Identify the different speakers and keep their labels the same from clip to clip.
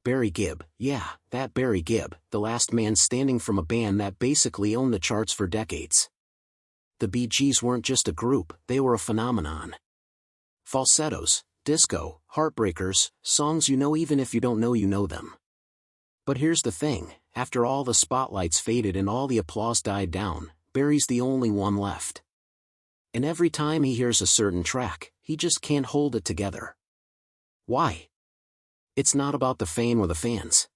Speaker 1: Barry Gibb, yeah, that Barry Gibb, the last man standing from a band that basically owned the charts for decades. The Bee Gees weren't just a group, they were a phenomenon. Falsettos, disco, heartbreakers, songs you know even if you don't know you know them. But here's the thing, after all the spotlights faded and all the applause died down, Barry's the only one left. And every time he hears a certain track, he just can't hold it together. Why? It's not about the fame or the fans.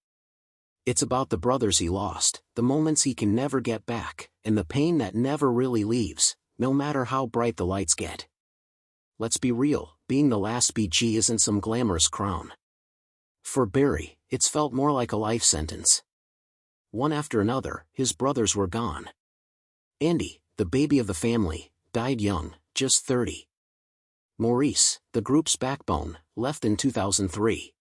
Speaker 1: It's about the brothers he lost, the moments he can never get back, and the pain that never really leaves, no matter how bright the lights get. Let's be real, being the last Bee Gee isn't some glamorous crown. For Barry, it's felt more like a life sentence. One after another, his brothers were gone. Andy, the baby of the family, died young, just 30. Maurice, the group's backbone, left in 2003.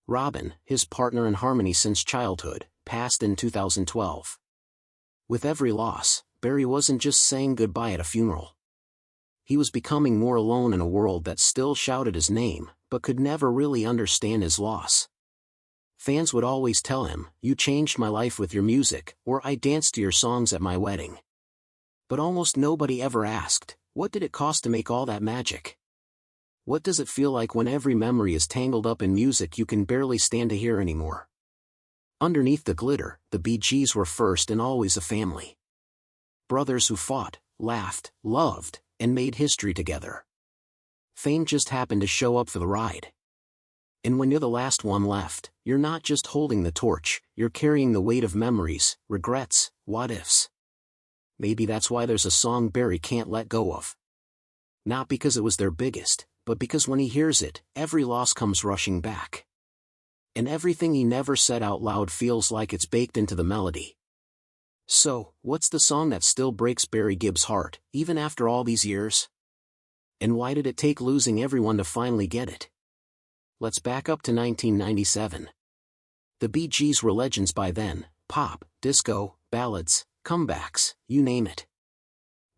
Speaker 1: Robin, his partner in harmony since childhood, passed in 2012. With every loss, Barry wasn't just saying goodbye at a funeral. He was becoming more alone in a world that still shouted his name, but could never really understand his loss. Fans would always tell him, "You changed my life with your music," or "I danced to your songs at my wedding." But almost nobody ever asked, what did it cost to make all that magic? What does it feel like when every memory is tangled up in music you can barely stand to hear anymore? Underneath the glitter, the Bee Gees were first and always a family. Brothers who fought, laughed, loved, and made history together. Fame just happened to show up for the ride. And when you're the last one left, you're not just holding the torch, you're carrying the weight of memories, regrets, what-ifs. Maybe that's why there's a song Barry can't let go of. Not because it was their biggest, but because when he hears it, every loss comes rushing back. And everything he never said out loud feels like it's baked into the melody. So, what's the song that still breaks Barry Gibb's heart, even after all these years? And why did it take losing everyone to finally get it? Let's back up to 1997. The Bee Gees were legends by then, pop, disco, ballads, comebacks, you name it.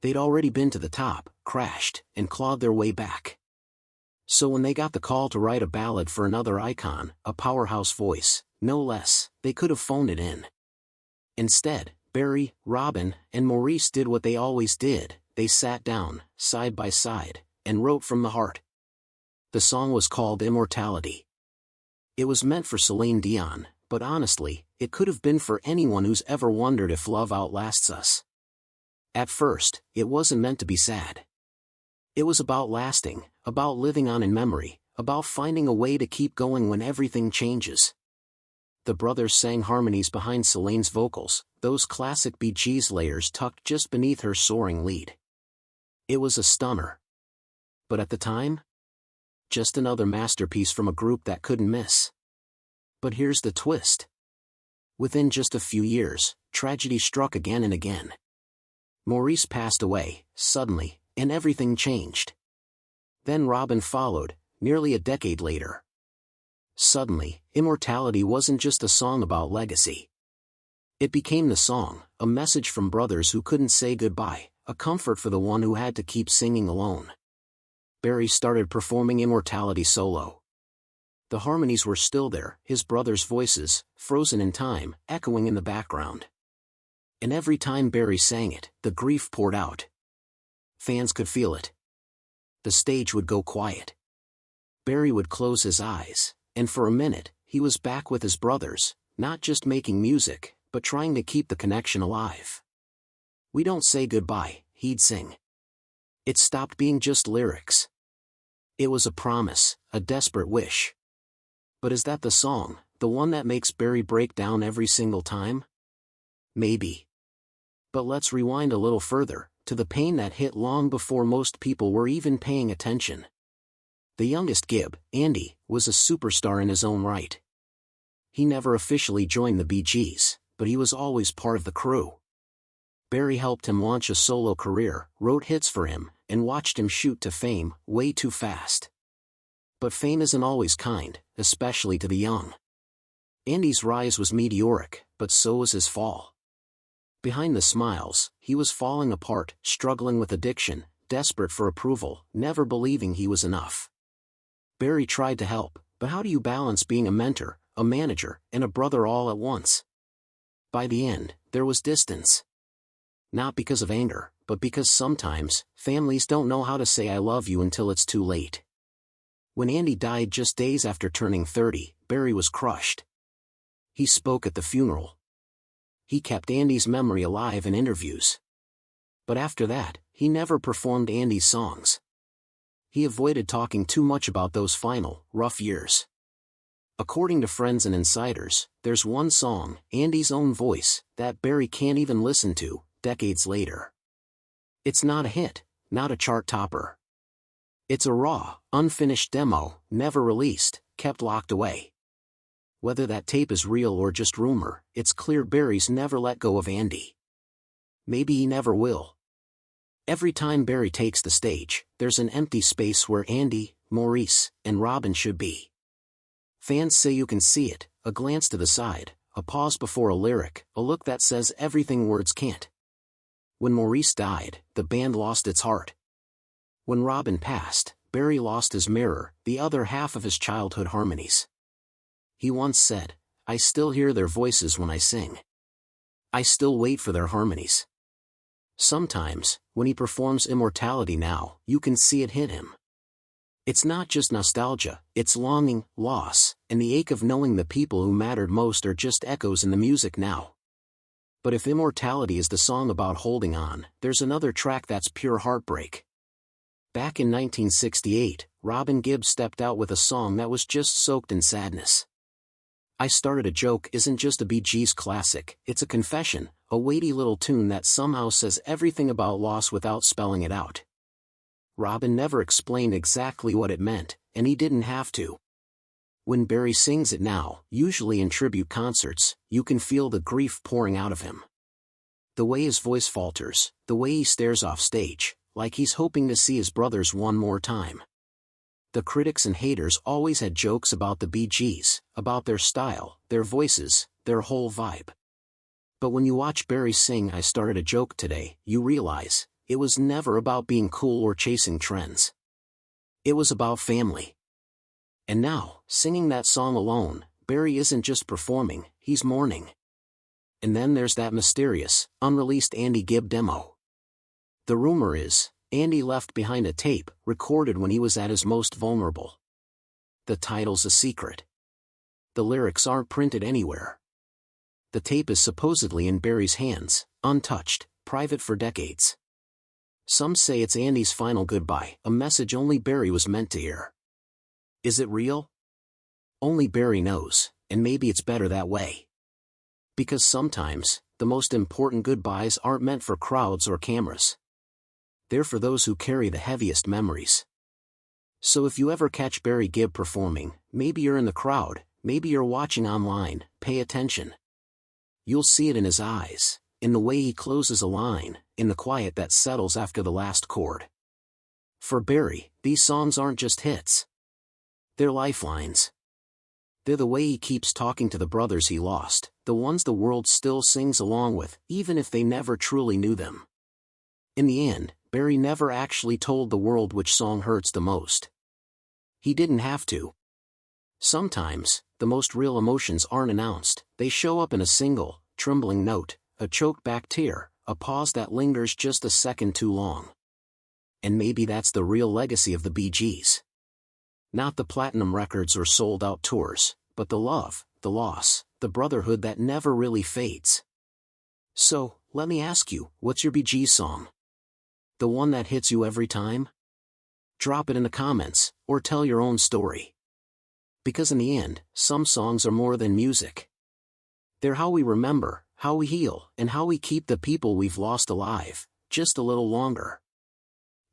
Speaker 1: They'd already been to the top, crashed, and clawed their way back. So when they got the call to write a ballad for another icon, a powerhouse voice, no less, they could have phoned it in. Instead, Barry, Robin, and Maurice did what they always did, they sat down, side by side, and wrote from the heart. The song was called Immortality. It was meant for Celine Dion, but honestly, it could have been for anyone who's ever wondered if love outlasts us. At first, it wasn't meant to be sad. It was about lasting, about living on in memory, about finding a way to keep going when everything changes. The brothers sang harmonies behind Celine's vocals, those classic Bee Gees layers tucked just beneath her soaring lead. It was a stunner. But at the time? Just another masterpiece from a group that couldn't miss. But here's the twist. Within just a few years, tragedy struck again and again. Maurice passed away, suddenly, and everything changed. Then Robin followed, nearly a decade later. Suddenly, Immortality wasn't just a song about legacy. It became the song, a message from brothers who couldn't say goodbye, a comfort for the one who had to keep singing alone. Barry started performing Immortality solo. The harmonies were still there, his brothers' voices, frozen in time, echoing in the background. And every time Barry sang it, the grief poured out. Fans could feel it. The stage would go quiet. Barry would close his eyes, and for a minute, he was back with his brothers, not just making music, but trying to keep the connection alive. "We don't say goodbye," he'd sing. It stopped being just lyrics. It was a promise, a desperate wish. But is that the song, the one that makes Barry break down every single time? Maybe. But let's rewind a little further, to the pain that hit long before most people were even paying attention. The youngest Gibb, Andy, was a superstar in his own right. He never officially joined the Bee Gees, but he was always part of the crew. Barry helped him launch a solo career, wrote hits for him, and watched him shoot to fame, way too fast. But fame isn't always kind, especially to the young. Andy's rise was meteoric, but so was his fall. Behind the smiles, he was falling apart, struggling with addiction, desperate for approval, never believing he was enough. Barry tried to help, but how do you balance being a mentor, a manager, and a brother all at once. By the end, there was distance. Not because of anger, but because sometimes, families don't know how to say I love you until it's too late. When Andy died just days after turning 30, Barry was crushed. He spoke at the funeral. He kept Andy's memory alive in interviews. But after that, he never performed Andy's songs. He avoided talking too much about those final, rough years. According to friends and insiders, there's one song, Andy's own voice, that Barry can't even listen to, decades later. It's not a hit, not a chart topper. It's a raw, unfinished demo, never released, kept locked away. Whether that tape is real or just rumor, it's clear Barry's never let go of Andy. Maybe he never will. Every time Barry takes the stage, there's an empty space where Andy, Maurice, and Robin should be. Fans say you can see it, a glance to the side, a pause before a lyric, a look that says everything words can't. When Maurice died, the band lost its heart. When Robin passed, Barry lost his mirror, the other half of his childhood harmonies. He once said, "I still hear their voices when I sing. I still wait for their harmonies." Sometimes, when he performs Immortality now, you can see it hit him. It's not just nostalgia, it's longing, loss, and the ache of knowing the people who mattered most are just echoes in the music now. But if Immortality is the song about holding on, there's another track that's pure heartbreak. Back in 1968, Robin Gibb stepped out with a song that was just soaked in sadness. I Started a Joke isn't just a Bee Gees classic, it's a confession, a weighty little tune that somehow says everything about loss without spelling it out. Robin never explained exactly what it meant, and he didn't have to. When Barry sings it now, usually in tribute concerts, you can feel the grief pouring out of him. The way his voice falters, the way he stares off stage, like he's hoping to see his brothers one more time. The critics and haters always had jokes about the Bee Gees, about their style, their voices, their whole vibe. But when you watch Barry sing I Started a Joke today, you realize, it was never about being cool or chasing trends. It was about family. And now, singing that song alone, Barry isn't just performing, he's mourning. And then there's that mysterious, unreleased Andy Gibb demo. The rumor is, Andy left behind a tape, recorded when he was at his most vulnerable. The title's a secret. The lyrics aren't printed anywhere. The tape is supposedly in Barry's hands, untouched, private for decades. Some say it's Andy's final goodbye, a message only Barry was meant to hear. Is it real? Only Barry knows, and maybe it's better that way. Because sometimes, the most important goodbyes aren't meant for crowds or cameras. They're for those who carry the heaviest memories. So if you ever catch Barry Gibb performing, maybe you're in the crowd, maybe you're watching online, pay attention. You'll see it in his eyes, in the way he closes a line, in the quiet that settles after the last chord. For Barry, these songs aren't just hits. They're lifelines. They're the way he keeps talking to the brothers he lost, the ones the world still sings along with, even if they never truly knew them. In the end, Barry never actually told the world which song hurts the most. He didn't have to. Sometimes, the most real emotions aren't announced, they show up in a single, trembling note, a choked back tear, a pause that lingers just a second too long. And maybe that's the real legacy of the Bee Gees. Not the platinum records or sold-out tours, but the love, the loss, the brotherhood that never really fades. So, let me ask you, what's your Bee Gees song? The one that hits you every time? Drop it in the comments, or tell your own story. Because in the end, some songs are more than music. They're how we remember, how we heal, and how we keep the people we've lost alive, just a little longer.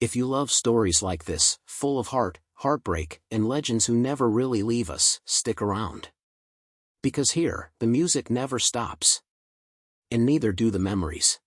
Speaker 1: If you love stories like this, full of heart, heartbreak, and legends who never really leave us, stick around. Because here, the music never stops. And neither do the memories.